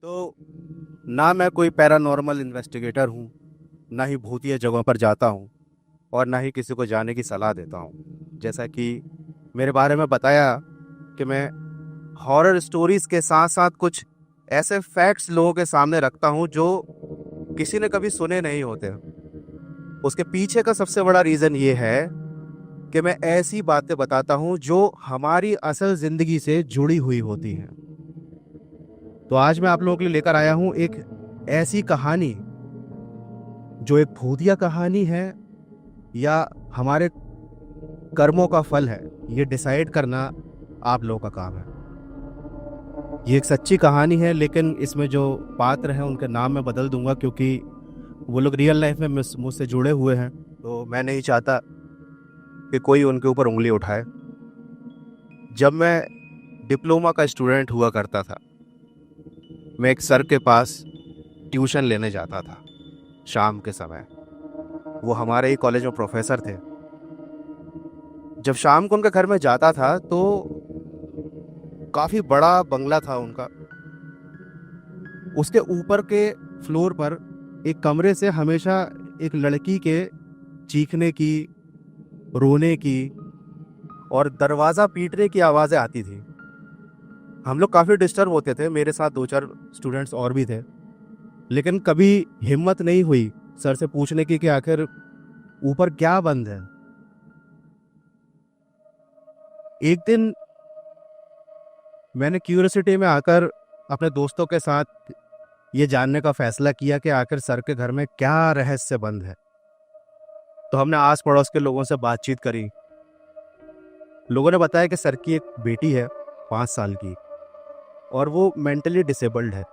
तो ना मैं कोई पैरानॉर्मल इन्वेस्टिगेटर हूँ, ना ही भूतिया जगहों पर जाता हूँ और ना ही किसी को जाने की सलाह देता हूँ। जैसा कि मेरे बारे में बताया कि मैं हॉरर स्टोरीज के साथ साथ कुछ ऐसे फैक्ट्स लोगों के सामने रखता हूँ जो किसी ने कभी सुने नहीं होते। उसके पीछे का सबसे बड़ा रीज़न ये है कि मैं ऐसी बातें बताता हूँ जो हमारी असल ज़िंदगी से जुड़ी हुई होती हैं। तो आज मैं आप लोगों के लिए लेकर आया हूँ एक ऐसी कहानी जो एक भूतिया कहानी है या हमारे कर्मों का फल है। ये डिसाइड करना आप लोगों का काम है। ये एक सच्ची कहानी है, लेकिन इसमें जो पात्र हैं उनके नाम मैं बदल दूंगा क्योंकि वो लोग रियल लाइफ में मुझसे जुड़े हुए हैं। तो मैं नहीं चाहता कि कोई उनके ऊपर उंगली उठाए। जब मैं डिप्लोमा का स्टूडेंट हुआ करता था, मैं एक सर के पास ट्यूशन लेने जाता था शाम के समय। वो हमारे ही कॉलेज में प्रोफेसर थे। जब शाम को उनके घर में जाता था तो काफ़ी बड़ा बंगला था उनका। उसके ऊपर के फ्लोर पर एक कमरे से हमेशा एक लड़की के चीखने की, रोने की और दरवाज़ा पीटने की आवाज़ें आती थी। हम लोग काफ़ी डिस्टर्ब होते थे, मेरे साथ दो चार स्टूडेंट्स और भी थे, लेकिन कभी हिम्मत नहीं हुई सर से पूछने की कि आखिर ऊपर क्या बंद है। एक दिन मैंने क्यूरियोसिटी में आकर अपने दोस्तों के साथ ये जानने का फैसला किया कि आखिर सर के घर में क्या रहस्य बंद है। तो हमने आस पड़ोस के लोगों से बातचीत करी। लोगों ने बताया कि सर की एक बेटी है 5 साल की, और वो मेंटली डिसेबल्ड है।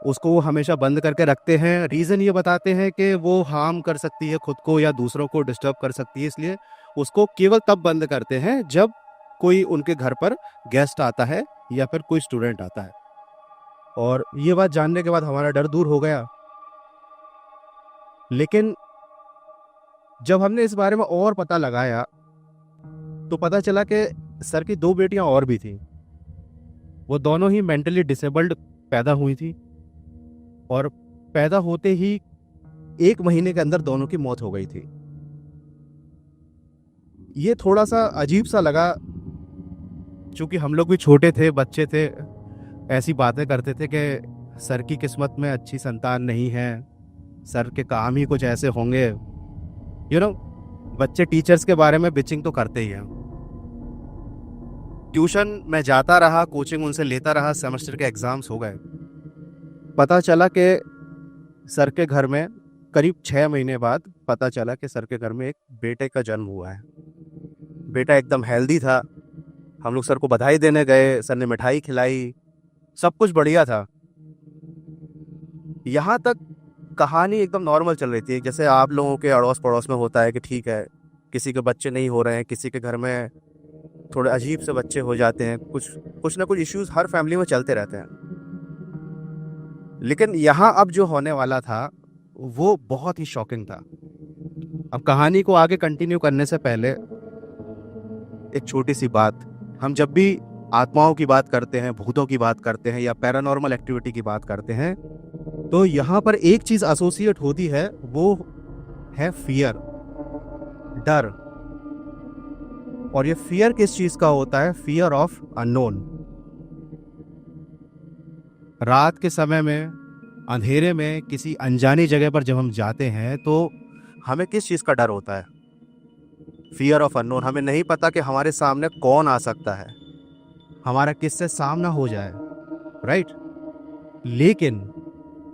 उसको वो हमेशा बंद करके रखते हैं। रीज़न ये बताते हैं कि वो हार्म कर सकती है खुद को या दूसरों को डिस्टर्ब कर सकती है, इसलिए उसको केवल तब बंद करते हैं जब कोई उनके घर पर गेस्ट आता है या फिर कोई स्टूडेंट आता है। और ये बात जानने के बाद हमारा डर दूर हो गया। लेकिन जब हमने इस बारे में और पता लगाया तो पता चला कि सर की दो बेटियां और भी थीं। वो दोनों ही मेंटली डिसेबल्ड पैदा हुई थी, और पैदा होते ही 1 महीने के अंदर दोनों की मौत हो गई थी। ये थोड़ा सा अजीब सा लगा, क्योंकि हम लोग भी छोटे थे, बच्चे थे, ऐसी बातें करते थे कि सर की किस्मत में अच्छी संतान नहीं है, सर के काम ही कुछ ऐसे होंगे। बच्चे टीचर्स के बारे में बिचिंग तो करते ही हैं। ट्यूशन में जाता रहा, कोचिंग उनसे लेता रहा, सेमेस्टर के एग्जाम्स हो गए। पता चला कि सर के घर में करीब 6 महीने बाद पता चला कि सर के घर में एक बेटे का जन्म हुआ है। बेटा एकदम हेल्दी था। हम लोग सर को बधाई देने गए, सर ने मिठाई खिलाई, सब कुछ बढ़िया था। यहाँ तक कहानी एकदम नॉर्मल चल रही थी, जैसे आप लोगों के अड़ोस पड़ोस में होता है कि ठीक है, किसी के बच्चे नहीं हो रहे हैं, किसी के घर में थोड़े अजीब से बच्चे हो जाते हैं, कुछ कुछ ना कुछ इश्यूज हर फैमिली में चलते रहते हैं। लेकिन यहाँ अब जो होने वाला था वो बहुत ही शॉकिंग था। अब कहानी को आगे कंटिन्यू करने से पहले एक छोटी सी बात। हम जब भी आत्माओं की बात करते हैं, भूतों की बात करते हैं या पैरानॉर्मल एक्टिविटी की बात करते हैं, तो यहाँ पर एक चीज एसोसिएट होती है, वो है फियर, डर। और ये फियर किस चीज का होता है? Fear of unknown. रात के समय में, अंधेरे में, किसी अनजानी जगह पर जब हम जाते हैं तो हमें किस चीज का डर होता है? Fear of unknown. हमें नहीं पता कि हमारे सामने कौन आ सकता है, हमारा किससे सामना हो जाए, राइट? लेकिन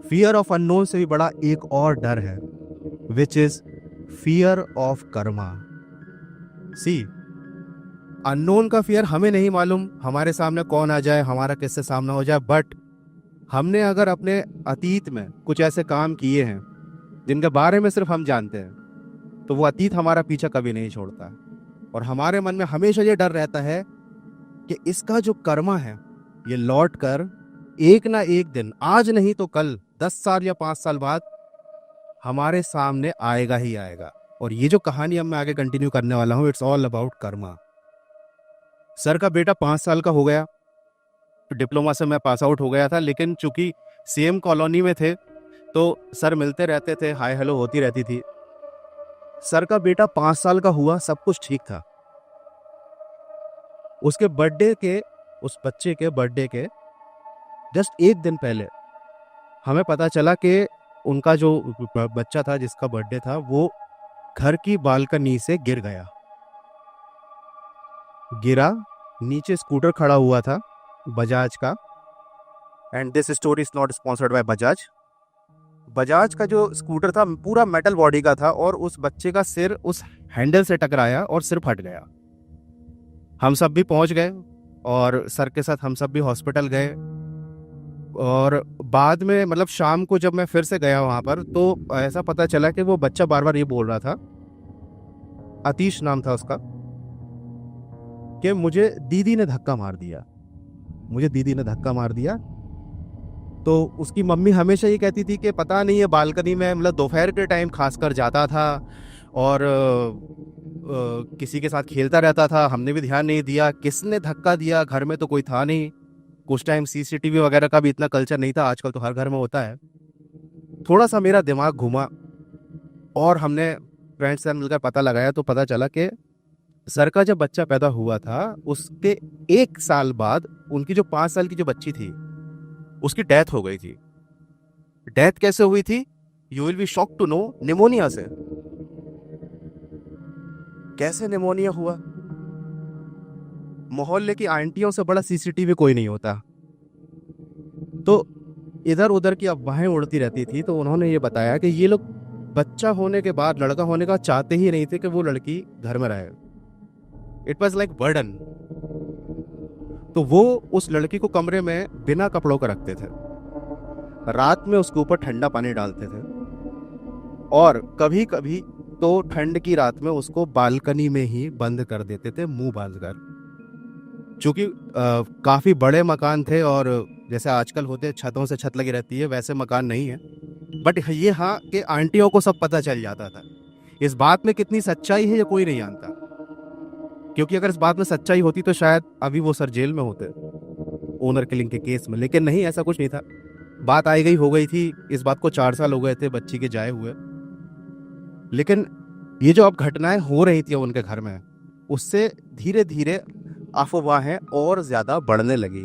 फियर ऑफ अननोन से भी बड़ा एक और डर है, which is fear of karma. See, unknown का फियर, हमें नहीं मालूम हमारे सामने कौन आ जाए, हमारा किससे सामना हो जाए, बट हमने अगर अपने अतीत में कुछ ऐसे काम किए हैं जिनके बारे में सिर्फ हम जानते हैं, तो वो अतीत हमारा पीछा कभी नहीं छोड़ता। और हमारे मन में हमेशा ये डर रहता है कि इसका जो कर्मा है ये लौट कर एक ना एक दिन, आज नहीं तो कल, 10 साल या 5 साल बाद हमारे सामने आएगा ही आएगा। और ये जो कहानी अब मैं आगे कंटिन्यू करने वाला हूँ, it's all about Karma. Sir का बेटा 5 साल का हो गया। डिप्लोमा से मैं पास आउट हो गया था, लेकिन चूंकि सेम कॉलोनी में थे तो सर मिलते रहते थे, हाय हेलो होती रहती थी। सर का बेटा 5 साल का हुआ, सब कुछ ठीक था। उसके बर्थडे के, उस बच्चे के बर्थडे के जस्ट एक दिन पहले हमें पता चला कि उनका जो बच्चा था जिसका बर्थडे था वो घर की बालकनी से गिर गया। गिरा, नीचे स्कूटर खड़ा हुआ था बजाज का, and this story is not sponsored by Bajaj. Bajaj का जो स्कूटर था पूरा मेटल बॉडी का था और उस बच्चे का सिर उस हैंडल से टकराया और सिर फट गया। हम सब भी पहुंच गए और सर के साथ हम सब भी हॉस्पिटल गए। और बाद में मतलब शाम को जब मैं फिर से गया वहां पर तो ऐसा पता चला कि वो बच्चा बार बार ये बोल रहा था, आतिश नाम था उसका, कि मुझे दीदी ने धक्का मार दिया, मुझे दीदी ने धक्का मार दिया। तो उसकी मम्मी हमेशा ये कहती थी कि पता नहीं है बालकनी में मतलब दोपहर के टाइम खासकर जाता था और किसी के साथ खेलता रहता था, हमने भी ध्यान नहीं दिया, किसने धक्का दिया, घर में तो कोई था नहीं। कुछ टाइम सीसीटीवी वगैरह का भी इतना कल्चर नहीं था, आजकल तो हर घर में होता है। थोड़ा सा मेरा दिमाग घुमा और हमने फ्रेंड्स से मिलकर पता लगाया तो पता चला कि सर का जब बच्चा पैदा हुआ था उसके 1 साल बाद उनकी जो 5 साल की जो बच्ची थी उसकी डेथ हो गई थी। डेथ कैसे हुई थी? You will be shock to know, pneumonia से। कैसे निमोनिया हुआ? मोहल्ले की आंटियों से बड़ा सीसीटीवी कोई नहीं होता। तो इधर उधर की अफवाहें उड़ती रहती थी, तो उन्होंने ये बताया कि ये लोग बच्चा होने के बाद, लड़का होने का चाहते ही नहीं थे कि वो लड़की घर में रहे। It was like burden. तो वो उस लड़की को कमरे में बिना कपड़ों के रखते थे, रात में उसके ऊपर ठंडा पानी डालते थे और कभी कभी तो ठंड की रात में उसको बालकनी में ही बंद कर देते थे मुंह बांध कर। चूंकि काफी बड़े मकान थे और जैसे आजकल होते छतों से छत लगी रहती है वैसे मकान नहीं है, बट ये हाँ कि आंटियों को सब पता चल जाता था। इस बात में कितनी सच्चाई है ये कोई नहीं जानता, क्योंकि अगर इस बात में सच्चाई होती तो शायद अभी वो सर जेल में होते ओनर किलिंग के केस में, लेकिन नहीं, ऐसा कुछ नहीं था। बात आई गई हो गई थी, इस बात को 4 साल हो गए थे बच्ची के जाए हुए। लेकिन ये जो अब घटनाएं हो रही थी उनके घर में, उससे धीरे धीरे अफवाहें और ज्यादा बढ़ने लगी।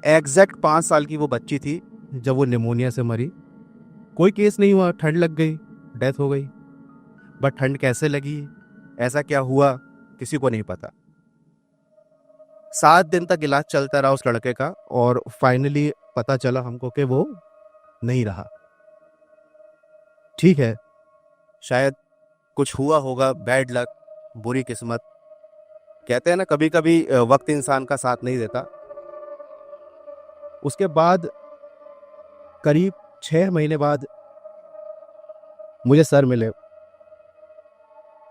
एग्जैक्ट 5 साल की वो बच्ची थी जब वो निमोनिया से मरी। कोई केस नहीं हुआ, ठंड लग गई, डेथ हो गई। बट ठंड कैसे लगी, ऐसा क्या हुआ, किसी को नहीं पता। 7 दिन तक इलाज चलता रहा उस लड़के का और फाइनली पता चला हमको कि वो नहीं रहा। ठीक है, शायद कुछ हुआ होगा, बैड लक, बुरी किस्मत। कहते हैं ना कभी कभी वक्त इंसान का साथ नहीं देता। उसके बाद करीब 6 महीने बाद मुझे सर मिले।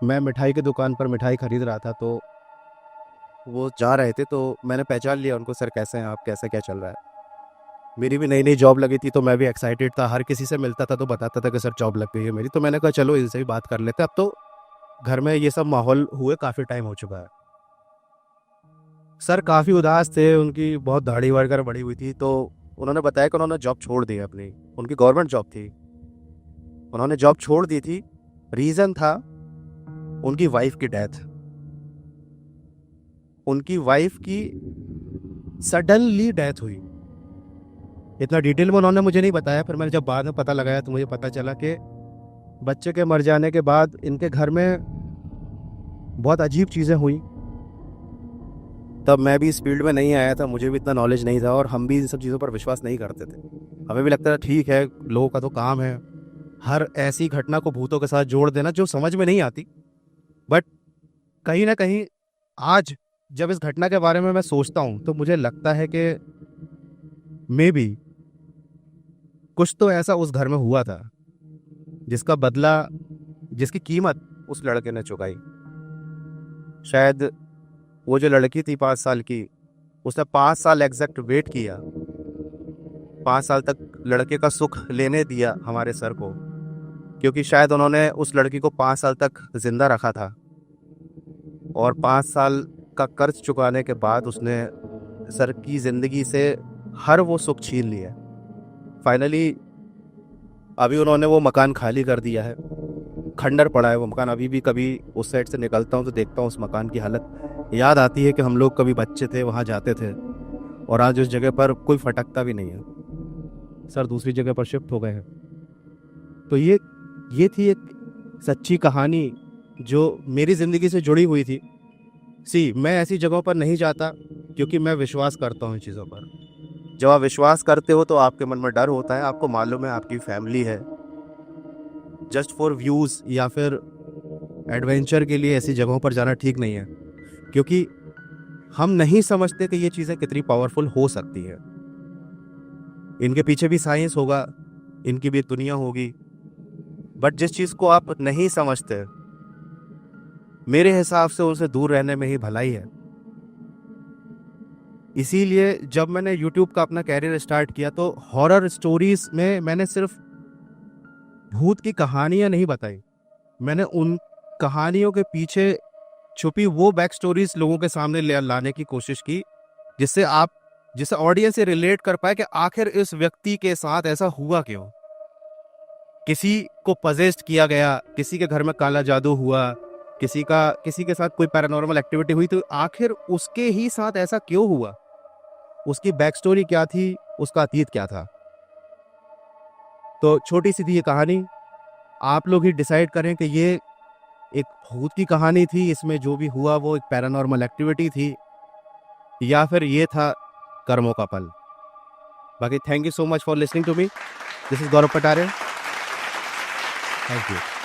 मैं मिठाई की दुकान पर मिठाई खरीद रहा था तो वो जा रहे थे, तो मैंने पहचान लिया उनको, सर कैसे हैं आप, कैसे क्या चल रहा है। मेरी भी नई नई जॉब लगी थी तो मैं भी एक्साइटेड था, हर किसी से मिलता था तो बताता था कि सर जॉब लग गई है मेरी। तो मैंने कहा चलो इनसे भी बात कर लेते, अब तो घर में ये सब माहौल हुए काफ़ी टाइम हो चुका है। सर काफ़ी उदास थे, उनकी बहुत दाढ़ी वगैरह बढ़ी हुई थी। तो उन्होंने बताया कि उन्होंने जॉब छोड़ दी अपनी, उनकी गवर्नमेंट जॉब थी, उन्होंने जॉब छोड़ दी थी। रीज़न था उनकी वाइफ की डेथ। उनकी वाइफ की सडनली डेथ हुई। इतना डिटेल में उन्होंने मुझे नहीं बताया, फिर मैंने जब बाद में पता लगाया तो मुझे पता चला कि बच्चे के मर जाने के बाद इनके घर में बहुत अजीब चीज़ें हुई। तब मैं भी इस फील्ड में नहीं आया था, मुझे भी इतना नॉलेज नहीं था और हम भी इन सब चीज़ों पर विश्वास नहीं करते थे। हमें भी लगता था ठीक है, लोगों का तो काम है हर ऐसी घटना को भूतों के साथ जोड़ देना जो समझ में नहीं आती। बट कहीं ना कहीं आज जब इस घटना के बारे में मैं सोचता हूँ तो मुझे लगता है कि मे बी कुछ तो ऐसा उस घर में हुआ था जिसका बदला, जिसकी कीमत उस लड़के ने चुकाई। शायद वो जो लड़की थी 5 साल की, उसने 5 साल एग्जैक्ट वेट किया, 5 साल तक लड़के का सुख लेने दिया हमारे सर को, क्योंकि शायद उन्होंने उस लड़की को 5 साल तक जिंदा रखा था और 5 साल का कर्ज चुकाने के बाद उसने सर की ज़िंदगी से हर वो सुख छीन लिया है। फाइनली अभी उन्होंने वो मकान खाली कर दिया है, खंडर पड़ा है वो मकान। अभी भी कभी उस साइड से निकलता हूँ तो देखता हूँ उस मकान की हालत, याद आती है कि हम लोग कभी बच्चे थे वहाँ जाते थे, और आज उस जगह पर कोई फटकता भी नहीं है। सर दूसरी जगह पर शिफ्ट हो गए हैं। तो ये थी एक सच्ची कहानी जो मेरी ज़िंदगी से जुड़ी हुई थी। मैं ऐसी जगहों पर नहीं जाता क्योंकि मैं विश्वास करता हूँ इन चीज़ों पर। जब आप विश्वास करते हो तो आपके मन में डर होता है, आपको मालूम है आपकी फैमिली है। जस्ट फॉर व्यूज़ या फिर एडवेंचर के लिए ऐसी जगहों पर जाना ठीक नहीं है, क्योंकि हम नहीं समझते कि ये चीज़ें कितनी पावरफुल हो सकती है। इनके पीछे भी साइंस होगा, इनकी भी एक दुनिया होगी, बट जिस चीज़ को आप नहीं समझते, मेरे हिसाब से उनसे दूर रहने में ही भलाई है। इसीलिए जब मैंने YouTube का अपना कैरियर स्टार्ट किया तो हॉरर स्टोरीज में मैंने सिर्फ भूत की कहानियां नहीं बताई, मैंने उन कहानियों के पीछे छुपी वो बैक स्टोरीज लोगों के सामने लाने की कोशिश की, जिससे ऑडियंस से रिलेट कर पाए कि आखिर इस व्यक्ति के साथ ऐसा हुआ क्यों। किसी को पजेस्ट किया गया, किसी के घर में काला जादू हुआ, किसी के साथ कोई पैरानॉर्मल एक्टिविटी हुई, तो आखिर उसके ही साथ ऐसा क्यों हुआ, उसकी बैक स्टोरी क्या थी, उसका अतीत क्या था। तो छोटी सी थी ये कहानी, आप लोग ही डिसाइड करें कि ये एक भूत की कहानी थी, इसमें जो भी हुआ वो एक पैरानॉर्मल एक्टिविटी थी, या फिर ये था कर्मों का फल। बाकी thank you so much for listening to me. This is Gaurav Patare. Thank you.